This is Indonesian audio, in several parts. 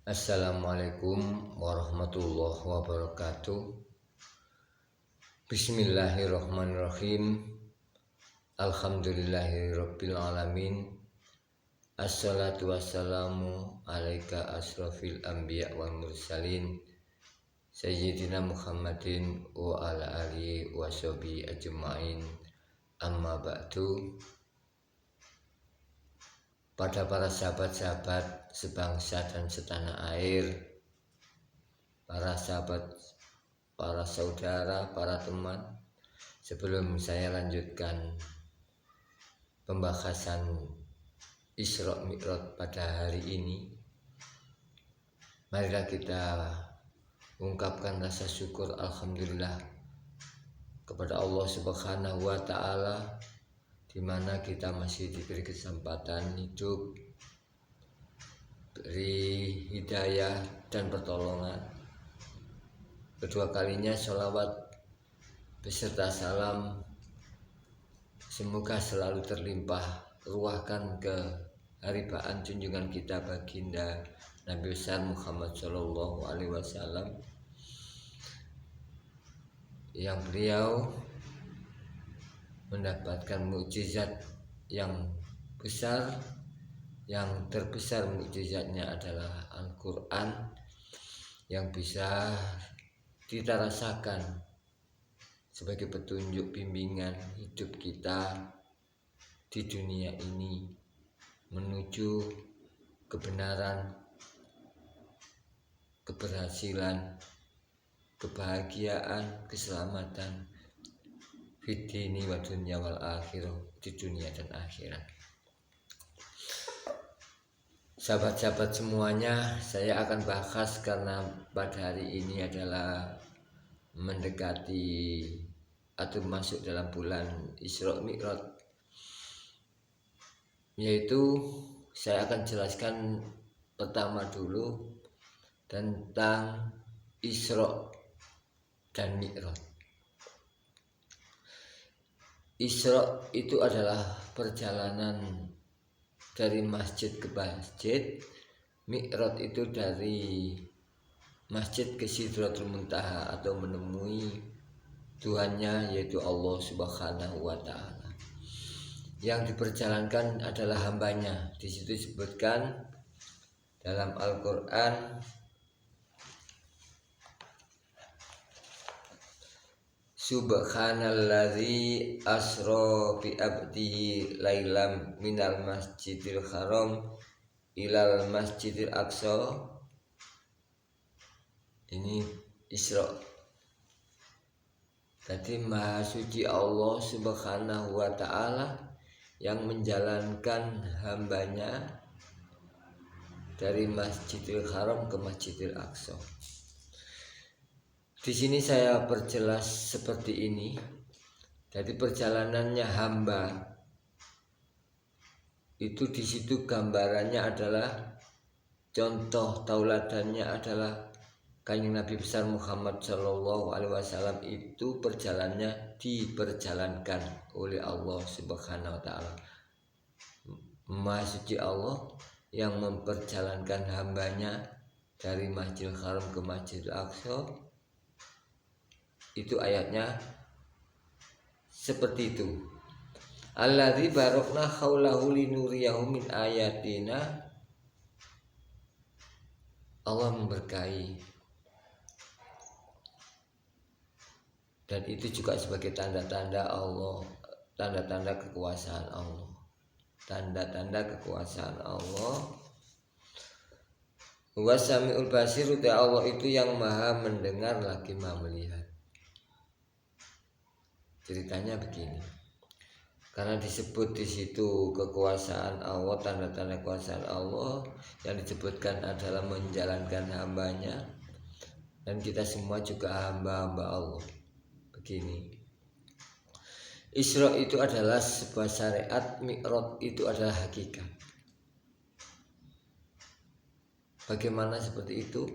Assalamualaikum warahmatullahi wabarakatuh. Bismillahirrahmanirrahim. Alhamdulillahirabbil alamin. Assalatu wassalamu alaika asrofil anbiya wal mursalin Sayyidina Muhammadin wa ala alihi wa sahbihi ajma'in. Amma ba'du. Pada para sahabat-sahabat sebangsa dan setanah air, para sahabat, para saudara, para teman, sebelum saya lanjutkan pembahasan Isra Mi'raj pada hari ini, marilah kita ungkapkan rasa syukur alhamdulillah kepada Allah Subhanahu wa taala, di mana kita masih diberi kesempatan hidup, beri hidayah dan pertolongan. Kedua kalinya sholawat beserta salam semoga selalu terlimpah ruahkan ke haribaan junjungan kita baginda Nabi besar Muhammad Shallallahu Alaihi Wasallam, yang beliau mendapatkan mukjizat yang besar. Yang terbesar mukjizatnya adalah Al-Quran, yang bisa kita rasakan sebagai petunjuk bimbingan hidup kita di dunia ini menuju kebenaran, keberhasilan, kebahagiaan, keselamatan fid-dini wa dunya wal akhirah, di dunia dan akhirat. Sahabat-sahabat semuanya, saya akan bahas karena pada hari ini adalah mendekati atau masuk dalam bulan Isra Mi'raj, yaitu saya akan jelaskan pertama dulu tentang Isra dan Mi'raj. Isra itu adalah perjalanan dari masjid ke masjid. Mi'raj itu dari masjid ke Sidratul Muntaha atau menemui Tuhannya, yaitu Allah Subhanahu wa taala. Yang diperjalankan adalah hambanya. Di situ disebutkan dalam Al-Qur'an, Subhanalladzi asra bi abdihi lailam minal masjidil haram ilal masjidil aqsa. Ini Isra. Jadi Maha Suci Allah Subhanahu wa taala yang menjalankan hambanya dari Masjidil Haram ke Masjidil Aqsa. Di sini saya perjelas seperti ini. Jadi perjalanannya hamba itu di situ gambarannya adalah, contoh tauladannya adalah Kanjeng Nabi besar Muhammad Shallallahu Alaihi Wasallam itu perjalanannya diperjalankan oleh Allah Subhanahu Wa Taala. Maha Suci Allah yang memperjalankan hambanya dari Masjidil Haram ke Masjidil Aqsa. Itu ayatnya seperti itu. Alladzi barakna haulahu linuriyahu min ayatina. Allah memberkahi, dan itu juga sebagai tanda-tanda Allah, tanda-tanda kekuasaan Allah, tanda-tanda kekuasaan Allah. Wa samiul basir, Allah itu yang maha mendengar lagi maha melihat. Ceritanya begini, karena disebut di situ kekuasaan Allah, tanda-tanda kekuasaan Allah, yang disebutkan adalah menjalankan hambanya, dan kita semua juga hamba-hamba Allah. Begini, Isra itu adalah sebuah syariat, Mi'raj itu adalah hakikat. Bagaimana seperti itu?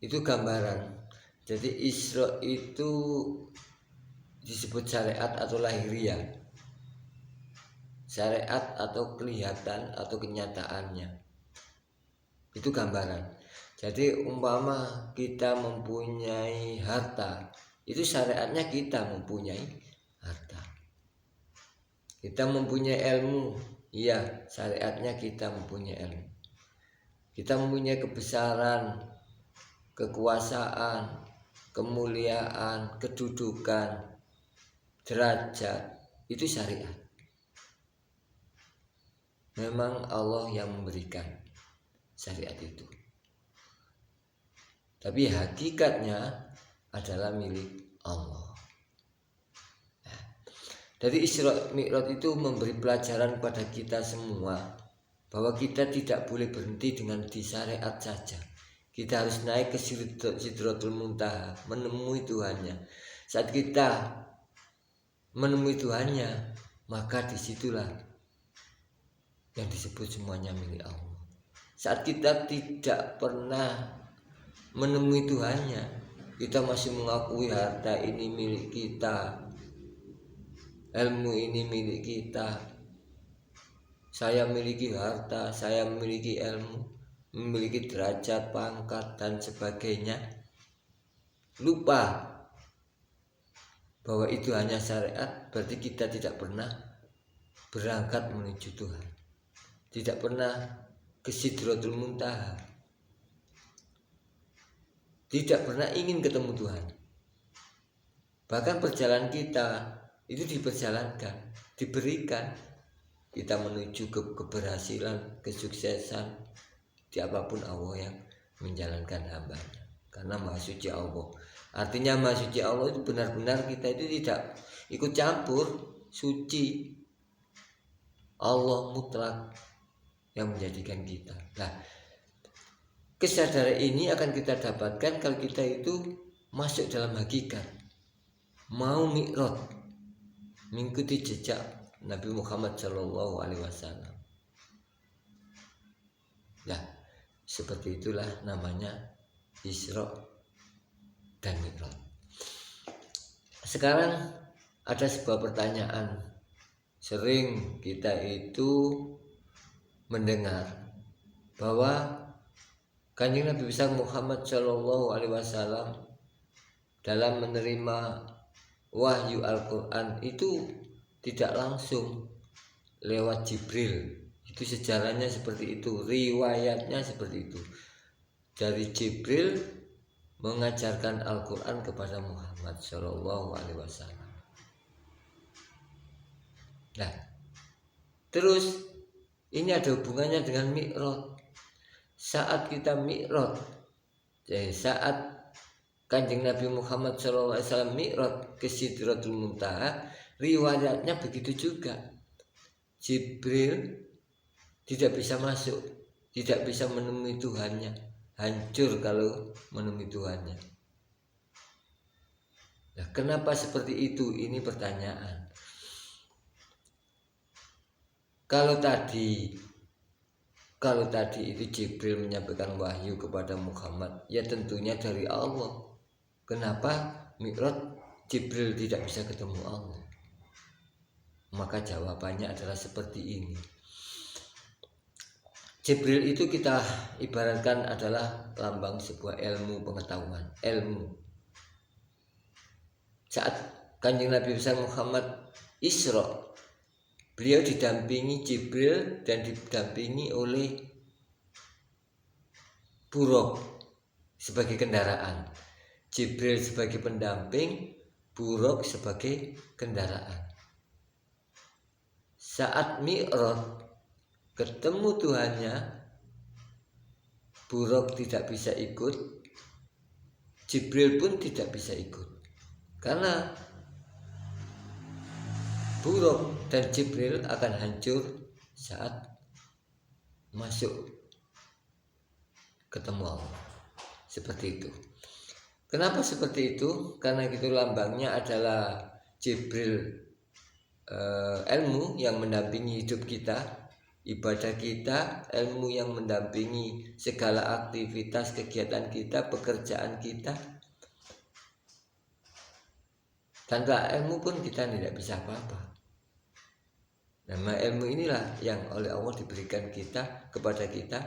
Itu gambaran. Jadi Isra itu disebut syariat atau lahiriah, syariat atau kelihatan atau kenyataannya. Itu gambaran. Jadi umpama kita mempunyai harta, itu syariatnya kita mempunyai harta. Kita mempunyai ilmu, iya syariatnya kita mempunyai ilmu. Kita mempunyai kebesaran, kekuasaan, kemuliaan, kedudukan, derajat, itu syariat. Memang Allah yang memberikan syariat itu, tapi hakikatnya adalah milik Allah. Dari Isra Mi'raj itu memberi pelajaran kepada kita semua bahwa kita tidak boleh berhenti dengan di syariat saja. Kita harus naik ke Sidratul Muntaha, menemui Tuhannya. Saat kita menemui Tuhannya, maka disitulah yang disebut semuanya milik Allah. Saat kita tidak pernah menemui Tuhannya, kita masih mengakui harta ini milik kita, ilmu ini milik kita, saya memiliki harta, saya memiliki ilmu, memiliki derajat, pangkat, dan sebagainya. Lupa bahwa itu hanya syariat, berarti kita tidak pernah berangkat menuju Tuhan, tidak pernah ke Sidratul Muntaha, tidak pernah ingin ketemu Tuhan. Bahkan perjalanan kita itu diperjalankan, diberikan kita menuju ke keberhasilan, kesuksesan di apapun Allah yang menjalankan hambanya. Karena Maha Suci Allah. Artinya Maha Suci Allah itu benar-benar kita itu tidak ikut campur, suci. Allah mutlak yang menjadikan kita. Nah, kesadaran ini akan kita dapatkan kalau kita itu masuk dalam hakikat, mau mi'raj, mengikuti jejak Nabi Muhammad SAW. Nah, seperti itulah namanya Isra dan Mi'raj. Sekarang ada sebuah pertanyaan, sering kita itu mendengar bahwa Kanjeng Nabi besar Muhammad SAW dalam menerima wahyu Al-Quran itu tidak langsung lewat Jibril. Itu sejarahnya seperti itu, riwayatnya seperti itu. Dari Jibril mengajarkan Al-Quran kepada Muhammad SAW. Nah, terus ini ada hubungannya dengan Mi'raj. Saat kita Mi'raj, saat Kanjeng Nabi Muhammad SAW Mi'raj ke Sidratul Muntaha, riwayatnya begitu juga. Jibril tidak bisa masuk, tidak bisa menemui Tuhannya, hancur kalau menemui Tuhannya. Nah, kenapa seperti itu? Ini pertanyaan. Kalau tadi itu Jibril menyampaikan wahyu kepada Muhammad, ya tentunya dari Allah. Kenapa Mi'raj Jibril tidak bisa ketemu Allah? Maka jawabannya adalah seperti ini. Jibril itu kita ibaratkan adalah lambang sebuah ilmu pengetahuan, ilmu. Saat Kanjeng Nabi besar Muhammad Isra, beliau didampingi Jibril dan didampingi oleh buraq sebagai kendaraan. Jibril sebagai pendamping, buraq sebagai kendaraan. Saat Mi'raj ketemu Tuhannya, buraq tidak bisa ikut, Jibril pun tidak bisa ikut, karena buraq dan Jibril akan hancur saat masuk ketemu Allah. Seperti itu. Kenapa seperti itu? Karena itu lambangnya adalah Jibril, ilmu yang mendampingi hidup kita, ibadah kita, ilmu yang mendampingi segala aktivitas kegiatan kita, pekerjaan kita. Tanpa ilmu pun kita tidak bisa apa-apa. Nama ilmu inilah yang oleh Allah diberikan kita kepada kita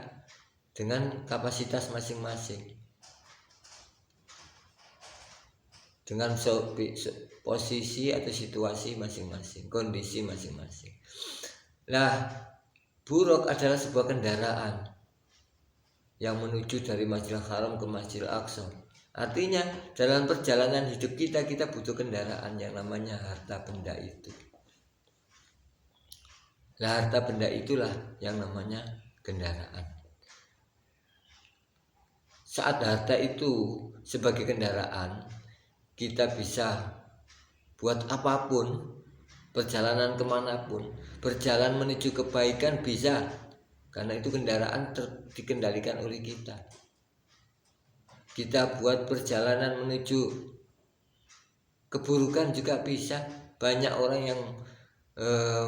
dengan kapasitas masing-masing, dengan posisi atau situasi masing-masing, kondisi masing-masing. Nah, buruk adalah sebuah kendaraan yang menuju dari Masjidil Haram ke Masjidil Aqsa. Artinya dalam perjalanan hidup kita butuh kendaraan yang namanya harta benda itu. Nah, harta benda itulah yang namanya kendaraan. Saat harta itu sebagai kendaraan, kita bisa buat apapun, perjalanan kemanapun, berjalan menuju kebaikan bisa, karena itu kendaraan dikendalikan oleh kita. Kita buat perjalanan menuju keburukan juga bisa. Banyak orang yang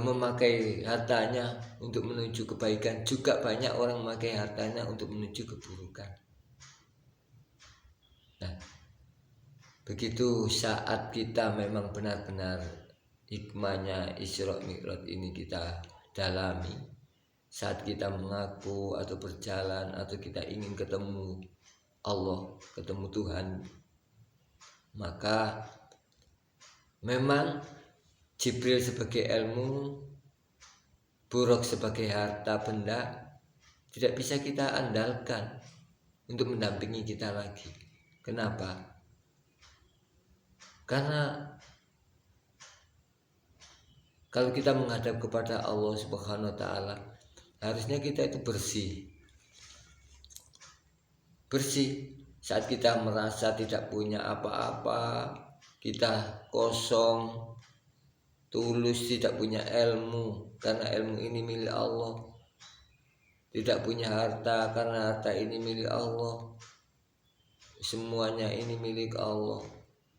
memakai hartanya untuk menuju kebaikan, juga banyak orang memakai hartanya untuk menuju keburukan. Nah, begitu saat kita memang benar-benar hikmahnya Isra Mi'raj ini kita dalami, saat kita mengaku atau berjalan atau kita ingin ketemu Allah, ketemu Tuhan, maka memang Jibril sebagai ilmu, Buraq sebagai harta benda tidak bisa kita andalkan untuk mendampingi kita lagi. Kenapa? Karena kalau kita menghadap kepada Allah Subhanahu wa taala, harusnya kita itu bersih. Saat kita merasa tidak punya apa-apa, kita kosong, tulus, tidak punya ilmu karena ilmu ini milik Allah, tidak punya harta karena harta ini milik Allah, semuanya ini milik Allah,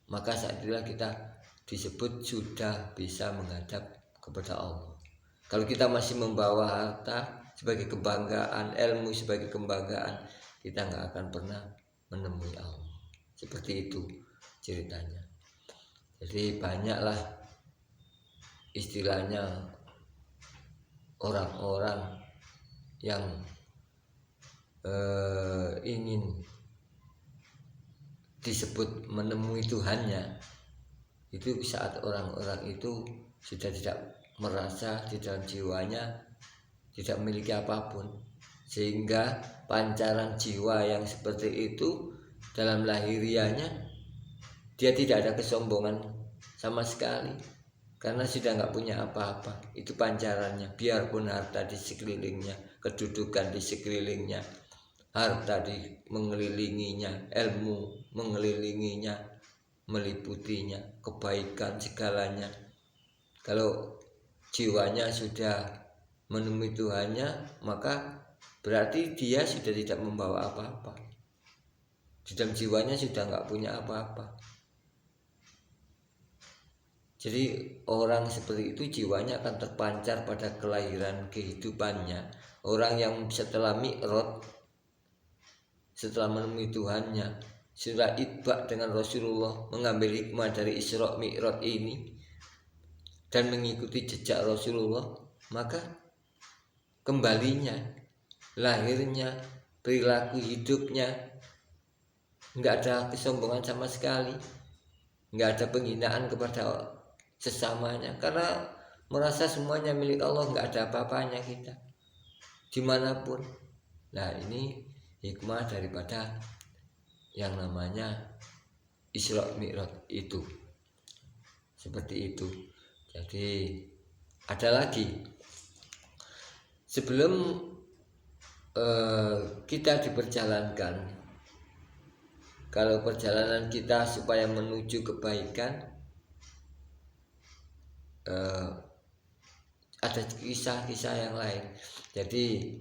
maka saat itulah kita disebut sudah bisa menghadap kepada Allah. Kalau kita masih membawa harta sebagai kebanggaan, ilmu sebagai kebanggaan, kita nggak akan pernah menemui Allah. Seperti itu ceritanya. Jadi banyaklah istilahnya orang-orang yang ingin disebut menemui Tuhannya, itu saat orang-orang itu sudah tidak merasa di dalam jiwanya tidak memiliki apapun, sehingga pancaran jiwa yang seperti itu dalam lahiriahnya dia tidak ada kesombongan sama sekali, karena sudah nggak punya apa-apa. Itu pancarannya, biarpun harta di sekelilingnya, kedudukan di sekelilingnya, harta mengelilinginya, ilmu mengelilinginya, meliputinya, kebaikan segalanya. Kalau jiwanya sudah menemui Tuhannya, maka berarti dia sudah tidak membawa apa-apa. Di dalam jiwanya sudah nggak punya apa-apa. Jadi orang seperti itu jiwanya akan terpancar pada kelahiran kehidupannya. Orang yang setelah Mi'raj, setelah menemui Tuhannya, sudah itba dengan Rasulullah, mengambil hikmah dari Isra Mi'raj ini dan mengikuti jejak Rasulullah, maka kembalinya, lahirnya, perilaku hidupnya nggak ada kesombongan sama sekali, nggak ada penghinaan kepada sesamanya, karena merasa semuanya milik Allah, nggak ada apa-apanya kita dimanapun. Nah, ini hikmah daripada yang namanya Isra Mi'raj itu. Seperti itu. Jadi ada lagi, sebelum kita diperjalankan, kalau perjalanan kita supaya menuju kebaikan, ada kisah-kisah yang lain. Jadi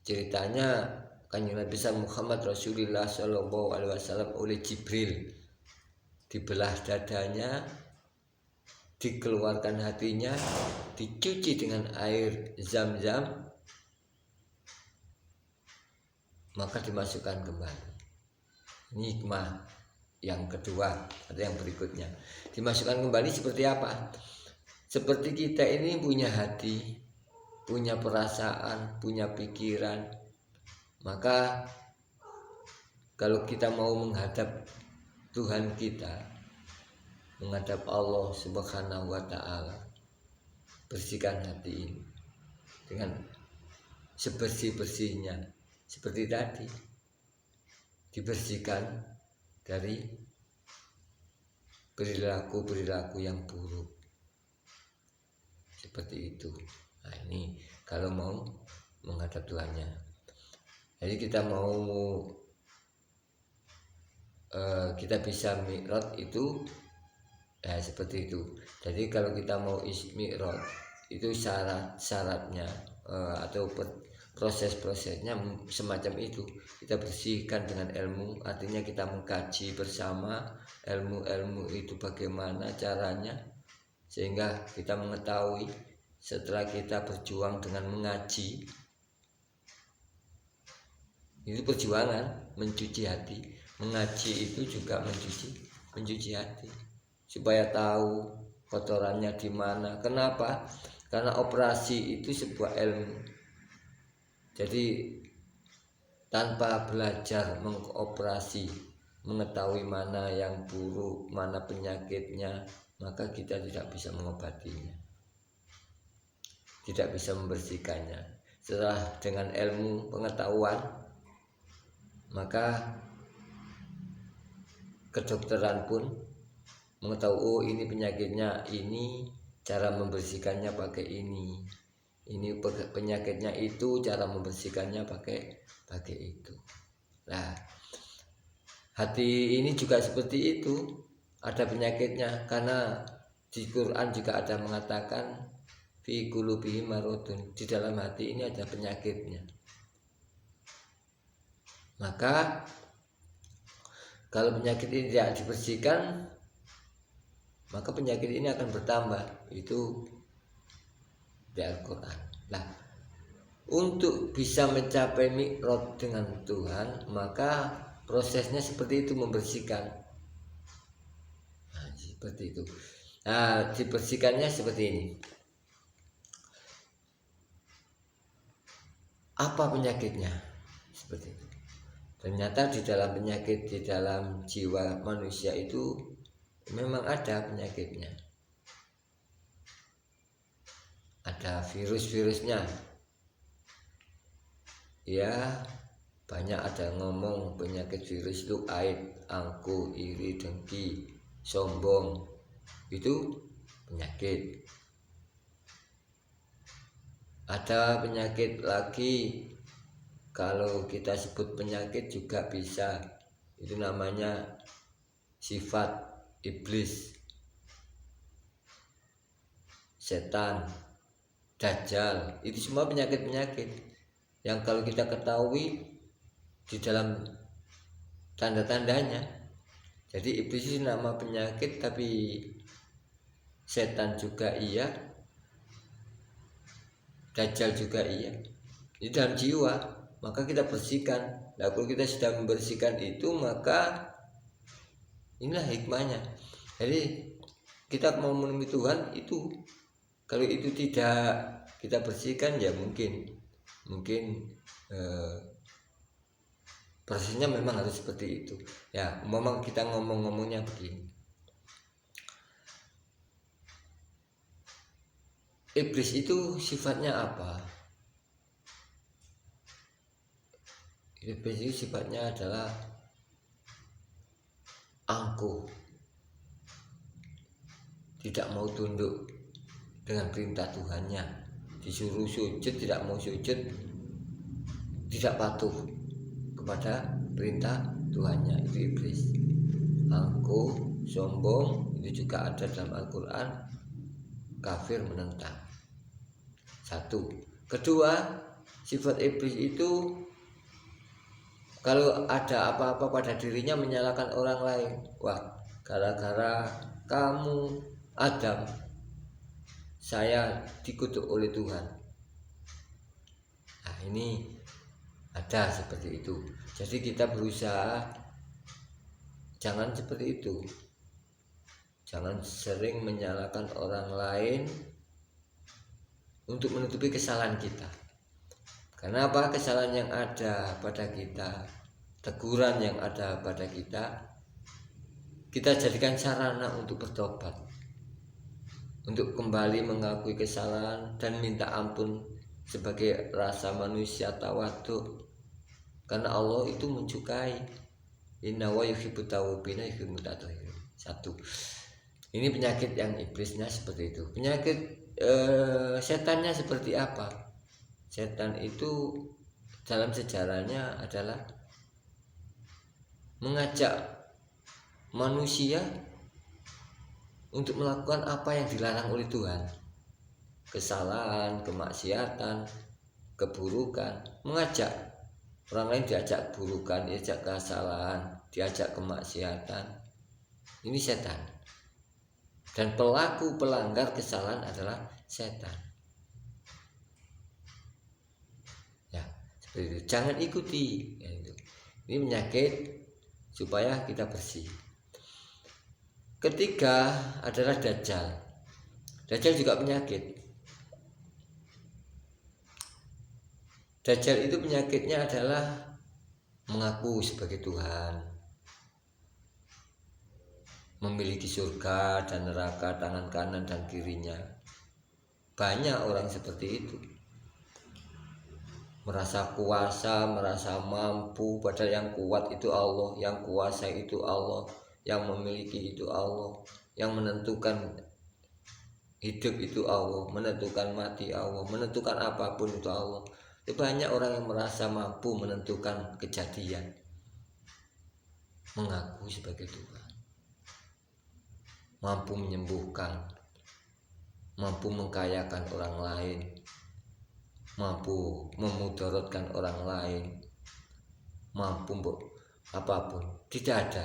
ceritanya Kanjeng Nabi Muhammad Rasulullah SAW oleh Jibril dibelah dadanya, dikeluarkan hatinya, dicuci dengan air Zam-Zam, maka dimasukkan kembali. Ini hikmah yang kedua atau yang berikutnya. Dimasukkan kembali seperti apa? Seperti kita ini punya hati, punya perasaan, punya pikiran, Maka kalau kita mau menghadap Tuhan kita, menghadap Allah Subhanahu wa Ta'ala, bersihkan hati ini dengan sebersih-bersihnya, seperti tadi, dibersihkan dari perilaku-perilaku yang buruk, seperti itu. Nah, ini kalau mau menghadap Tuhannya. Jadi kita mau kita bisa mi'raj itu seperti itu. Jadi kalau kita mau mi'raj itu syaratnya atau proses-prosesnya semacam itu. Kita bersihkan dengan ilmu, artinya kita mengkaji bersama ilmu-ilmu itu bagaimana caranya, sehingga kita mengetahui. Setelah kita berjuang dengan mengaji, itu perjuangan mencuci hati. Mengaji itu juga mencuci hati, supaya tahu kotorannya di mana. Kenapa? Karena operasi itu sebuah ilmu. Jadi tanpa belajar mengoperasi, mengetahui mana yang buruk, mana penyakitnya, maka kita tidak bisa mengobatinya, tidak bisa membersihkannya. Setelah dengan ilmu pengetahuan, maka kedokteran pun mengetahui, oh ini penyakitnya ini, cara membersihkannya pakai ini penyakitnya itu, cara membersihkannya pakai itu. Nah, hati ini juga seperti itu, ada penyakitnya, karena di Quran juga ada mengatakan fi qulubihim maradun, di dalam hati ini ada penyakitnya. Maka kalau penyakit ini tidak dibersihkan, maka penyakit ini akan bertambah. Itu di Al-Quran. Nah, untuk bisa mencapai mi'raj dengan Tuhan, maka prosesnya seperti itu, membersihkan. Nah, seperti itu. Nah, dibersihkannya seperti ini. Apa penyakitnya? Seperti itu. Ternyata di dalam penyakit, di dalam jiwa manusia itu memang ada penyakitnya. Ada virus-virusnya. Ya, banyak ada ngomong penyakit virus itu aib, angkuh, iri, dengki, sombong. Itu penyakit. Ada penyakit lagi, kalau kita sebut penyakit juga bisa, itu namanya sifat iblis, setan, dajjal. Itu semua penyakit-penyakit yang kalau kita ketahui di dalam tanda-tandanya. Jadi iblis itu nama penyakit, tapi setan juga iya, dajjal juga iya. Di dalam jiwa, maka kita bersihkan. Nah, kalau kita sudah membersihkan itu, maka inilah hikmahnya. Jadi kita mau menemui Tuhan itu, kalau itu tidak kita bersihkan, ya mungkin prosesnya memang harus seperti itu. Ya, memang kita ngomongnya begini. Iblis itu sifatnya apa? Iblis itu sifatnya adalah angkuh, tidak mau tunduk dengan perintah Tuhannya. Disuruh sujud tidak mau sujud, tidak patuh kepada perintah Tuhannya. Itu iblis. Angkuh, sombong, itu juga ada dalam Al-Quran. Kafir, menentang. Satu. Kedua, sifat iblis itu kalau ada apa-apa pada dirinya menyalahkan orang lain. Wah, gara-gara kamu Adam, saya dikutuk oleh Tuhan. Nah, ini ada seperti itu. Jadi kita berusaha jangan seperti itu. Jangan sering menyalahkan orang lain untuk menutupi kesalahan kita. Karena apa? Kesalahan yang ada pada kita, teguran yang ada pada kita jadikan sarana untuk bertobat, untuk kembali mengakui kesalahan dan minta ampun sebagai rasa manusia tawadhu. Karena Allah itu menyukai, inna wa yuhibbut tawwabina yuhibbul mutatahhirin. Satu. Ini penyakit yang iblisnya seperti itu. Penyakit setannya seperti apa? Setan itu dalam sejarahnya adalah mengajak manusia untuk melakukan apa yang dilarang oleh Tuhan. Kesalahan, kemaksiatan, keburukan. Mengajak orang lain diajak keburukan, diajak kesalahan, diajak kemaksiatan. Ini setan. Dan pelaku pelanggar kesalahan adalah setan. Ya, seperti itu. Jangan ikuti. Ya, itu. Ini penyakit supaya kita bersih. Ketiga adalah Dajjal. Dajjal juga penyakit. Dajjal itu penyakitnya adalah mengaku sebagai Tuhan, memiliki surga dan neraka tangan kanan dan kirinya. Banyak orang seperti itu, merasa kuasa, merasa mampu, padahal yang kuat itu Allah, yang kuasa itu Allah, yang memiliki itu Allah, yang menentukan hidup itu Allah, menentukan mati Allah, menentukan apapun itu Allah. Banyak orang yang merasa mampu menentukan kejadian, mengaku sebagai Tuhan, mampu menyembuhkan, mampu mengkayakan orang lain, mampu memudaratkan orang lain, mampu apapun. Tidak ada,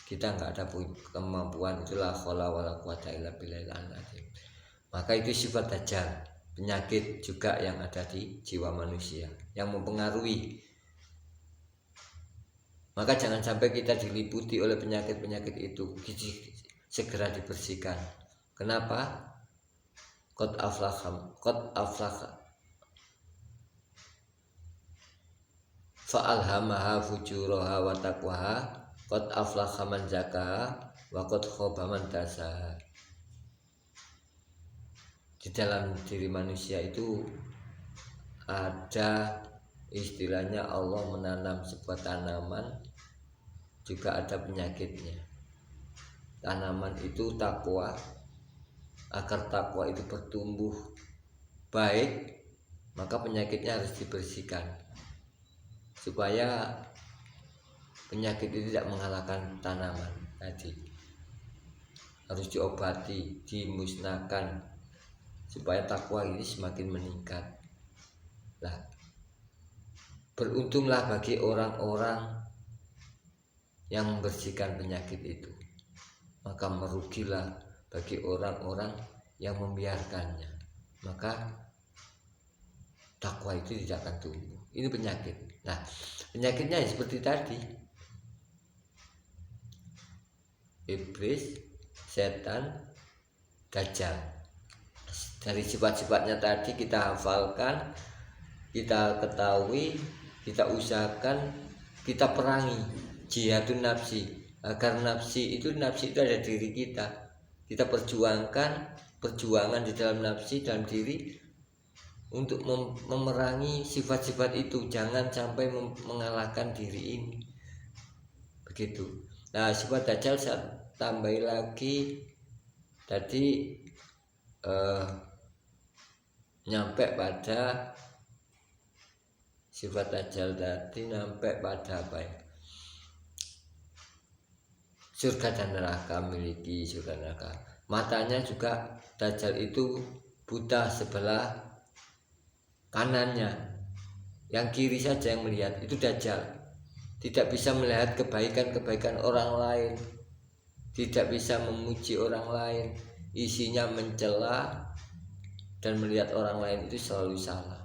kita nggak ada kemampuan. Itulah khala wala quwata illa billahil azim. Maka itu sifat Dajjal, penyakit juga yang ada di jiwa manusia yang mempengaruhi. Maka jangan sampai kita diliputi oleh penyakit-penyakit itu, segera dibersihkan. Kenapa? Qad aflaha fa'alhamaha fujuraha wa taqwaha qad aflaha man zakaha wa qad khaba man dasaha. Di dalam diri manusia itu ada istilahnya Allah menanam sebuah tanaman, juga ada penyakitnya. Tanaman itu takwa. Agar takwa itu bertumbuh baik, maka penyakitnya harus dibersihkan supaya penyakit itu tidak mengalahkan tanaman tadi. Harus diobati, dimusnahkan supaya takwa ini semakin meningkat. Lah, beruntunglah bagi orang-orang yang membersihkan penyakit itu, maka merugilah bagi orang-orang yang membiarkannya, maka takwa itu tidak akan tumbuh. Ini penyakit. Nah, penyakitnya seperti tadi, iblis, setan, Dajjal. Dari sifat-sifatnya tadi kita hafalkan, kita ketahui, kita usahakan, kita perangi jihadun nafsi, agar nafsi itu ada diri kita. Kita perjuangan di dalam nafsi, dalam diri, untuk memerangi sifat-sifat itu, jangan sampai mengalahkan diri ini. Begitu. Nah, sifat Dajjal saya tambahi lagi tadi, nyampe pada sifat Dajjal tadi, nyampe pada apa ya? Surga dan neraka, miliki surga dan neraka. Matanya juga Dajjal itu buta sebelah kanannya, yang kiri saja yang melihat. Itu Dajjal. Tidak bisa melihat kebaikan-kebaikan orang lain, tidak bisa memuji orang lain, isinya mencela dan melihat orang lain itu selalu salah.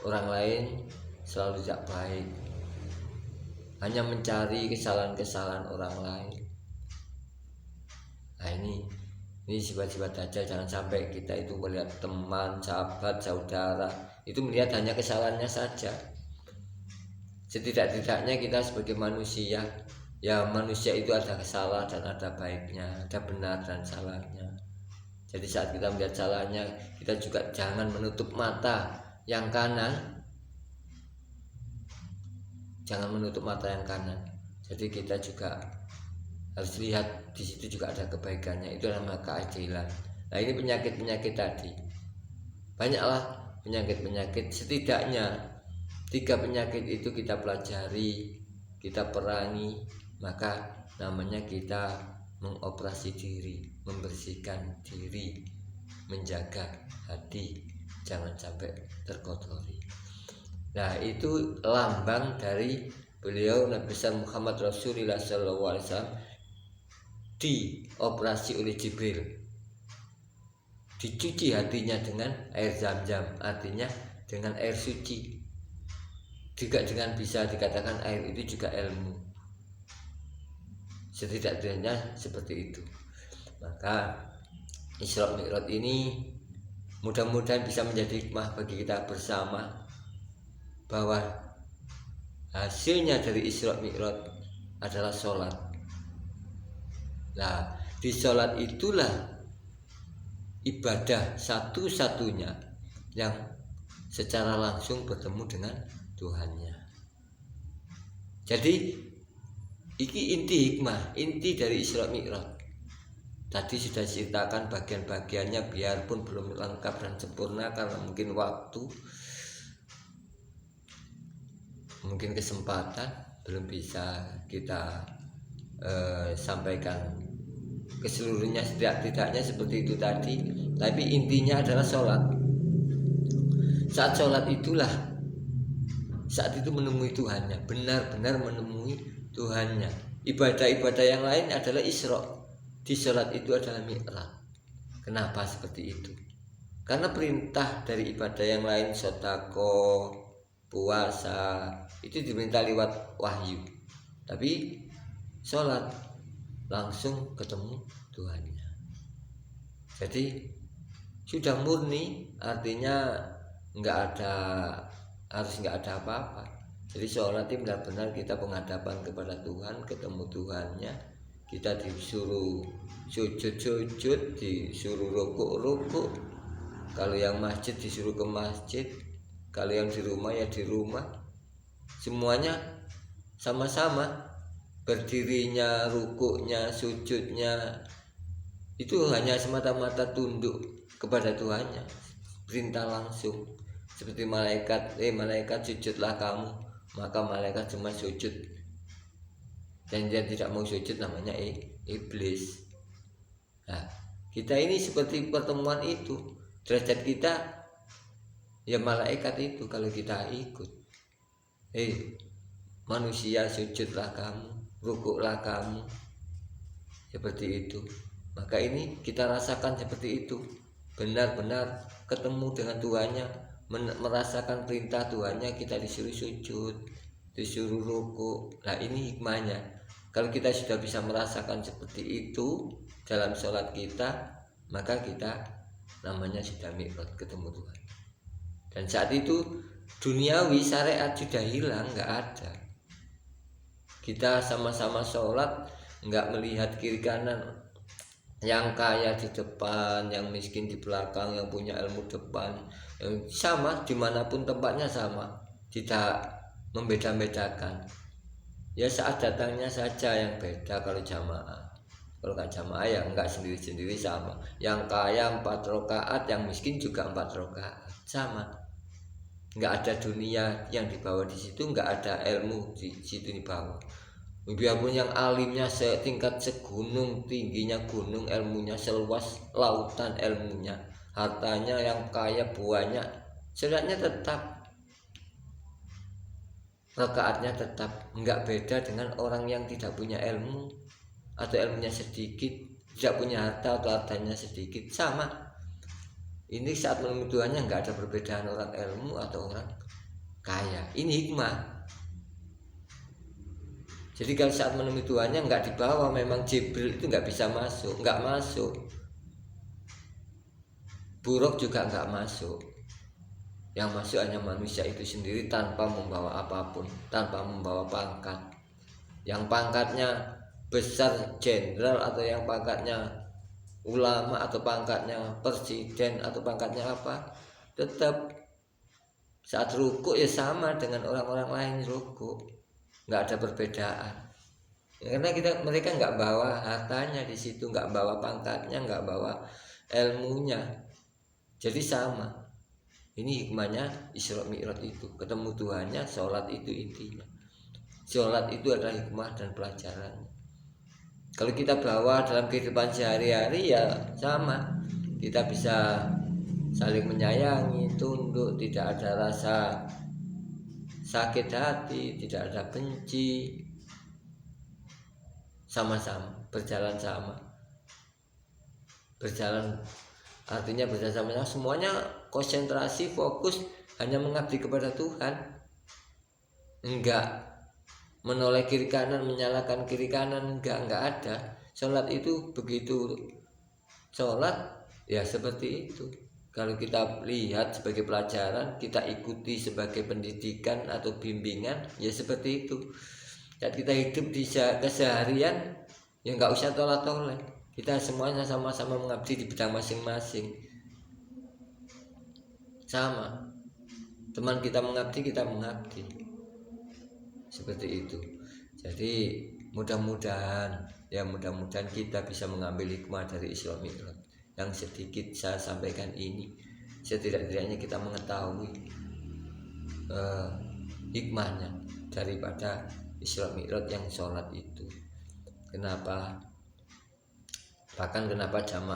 Orang lain selalu tidak baik, hanya mencari kesalahan-kesalahan orang lain. Nah, ini sifat-sifat Dajjal. Jangan sampai kita itu melihat teman, sahabat, saudara itu melihat hanya kesalahannya saja. Setidak-tidaknya kita sebagai manusia, ya manusia itu ada salah dan ada baiknya, ada benar dan salahnya. Jadi saat kita melihat salahnya, kita juga jangan menutup mata yang kanan. Jangan menutup mata yang kanan. Jadi kita juga harus lihat di situ juga ada kebaikannya. Itu namanya keadilan. Nah, ini penyakit-penyakit tadi. Banyaklah penyakit-penyakit, setidaknya 3 penyakit itu kita pelajari, kita perangi, maka namanya kita mengoperasi diri, membersihkan diri, menjaga hati jangan sampai terkotori. Nah, itu lambang dari beliau Nabi besar Muhammad Rasulullah SAW dioperasi oleh Jibril, dicuci hatinya dengan air Zam-Zam, artinya dengan air suci. Juga dengan bisa dikatakan air itu juga ilmu. Setidak-tidaknya seperti itu. Maka Isra Mi'raj ini mudah-mudahan bisa menjadi hikmah bagi kita bersama, bahwa hasilnya dari Isra Mi'raj adalah sholat. Nah, di sholat itulah ibadah satu-satunya yang secara langsung bertemu dengan Tuhannya. Jadi ini inti hikmah, inti dari Isra Mi'raj. Tadi sudah ceritakan bagian-bagiannya, biarpun belum lengkap dan sempurna karena mungkin waktu, mungkin kesempatan belum bisa kita sampaikan keseluruhnya. Setidak-tidaknya seperti itu tadi. Tapi intinya adalah sholat. Saat sholat itulah saat itu menemui Tuhannya, benar-benar menemui Tuhannya. Ibadah-ibadah yang lain adalah Isra, di sholat itu adalah Mi'raj. Kenapa seperti itu? Karena perintah dari ibadah yang lain, sedekah, puasa, itu diminta lewat wahyu. Tapi sholat langsung ketemu Tuhannya. Jadi sudah murni, artinya harus nggak ada apa-apa. Jadi sholat itu benar-benar kita penghadapan kepada Tuhan, ketemu Tuhannya. Kita disuruh sujud-sujud, disuruh rukuk-rukuk. Kalau yang masjid disuruh ke masjid, kalau yang di rumah ya di rumah. Semuanya sama-sama, berdirinya, rukuknya, sujudnya, itu hanya semata-mata tunduk kepada Tuhannya. Perintah langsung. Seperti malaikat, malaikat sujudlah kamu, maka malaikat cuma sujud. Dan dia tidak mau sujud, namanya iblis. Nah, kita ini seperti pertemuan itu. Derajat kita ya malaikat itu kalau kita ikut. Manusia sujudlah kamu, rukuklah kamu. Seperti itu. Maka ini kita rasakan seperti itu. Benar-benar ketemu dengan Tuhannya, merasakan perintah Tuhannya, kita disuruh sujud, disuruh rukuk. Nah, ini hikmahnya. Kalau kita sudah bisa merasakan seperti itu dalam sholat kita, maka kita namanya sudah mi'raj, ketemu Tuhan. Dan saat itu duniawi syariat sudah hilang, nggak ada. Kita sama-sama sholat, nggak melihat kiri kanan, yang kaya di depan, yang miskin di belakang, yang punya ilmu depan, yang sama dimanapun tempatnya sama, tidak membeda-bedakan. Ya saat datangnya saja yang beda. Kalau jamaah, kalau nggak jamaah ya nggak sendiri-sendiri sama. Yang kaya 4 rakaat, yang miskin juga 4 rakaat, sama. Nggak ada dunia yang dibawa di situ, nggak ada ilmu di situ dibawa. Biarpun yang alimnya setingkat segunung tingginya gunung, ilmunya seluas lautan ilmunya, hartanya yang kaya banyak, sholatnya tetap, rakaatnya tetap, nggak beda dengan orang yang tidak punya ilmu atau ilmunya sedikit, tidak punya harta atau hartanya sedikit, sama. Ini saat menemui Tuhannya nggak ada perbedaan orang ilmu atau orang kaya. Ini hikmah. Jadi kalau saat menemui Tuhannya nggak dibawa, memang Jibril itu nggak bisa masuk, nggak masuk. Buruk juga nggak masuk. Yang masuk hanya manusia itu sendiri tanpa membawa apapun, tanpa membawa pangkat. Yang pangkatnya besar jenderal, atau yang pangkatnya ulama, atau pangkatnya presiden, atau pangkatnya apa, tetap saat rukuk ya sama dengan orang-orang lain rukuk, nggak ada perbedaan. Karena mereka nggak bawa hartanya di situ, nggak bawa pangkatnya, nggak bawa ilmunya, jadi sama. Ini hikmahnya Isra Mi'raj itu, ketemu Tuhannya, sholat itu intinya. Sholat itu adalah hikmah dan pelajarannya. Kalau kita bawa dalam kehidupan sehari-hari ya sama, kita bisa saling menyayangi, tunduk, tidak ada rasa sakit hati, tidak ada benci, sama-sama berjalan sama. Berjalan artinya bersama-sama, semuanya konsentrasi, fokus hanya mengabdi kepada Tuhan, enggak menoleh kiri kanan, menyalahkan kiri kanan, enggak ada. Sholat itu begitu, sholat ya seperti itu. Kalau kita lihat sebagai pelajaran, kita ikuti sebagai pendidikan atau bimbingan, ya seperti itu. Dan kita hidup di keseharian ya enggak usah tolak-tolak. Kita semuanya sama-sama mengabdi di bidang masing-masing. Sama. Teman kita mengabdi, kita mengabdi. Seperti itu. Jadi mudah-mudahan kita bisa mengambil hikmah dari Isra Mi'raj. Yang sedikit saya sampaikan ini, setidak-tidaknya kita mengetahui hikmahnya daripada Isra Mi'raj yang sholat itu. Kenapa? Bahkan kenapa jamaah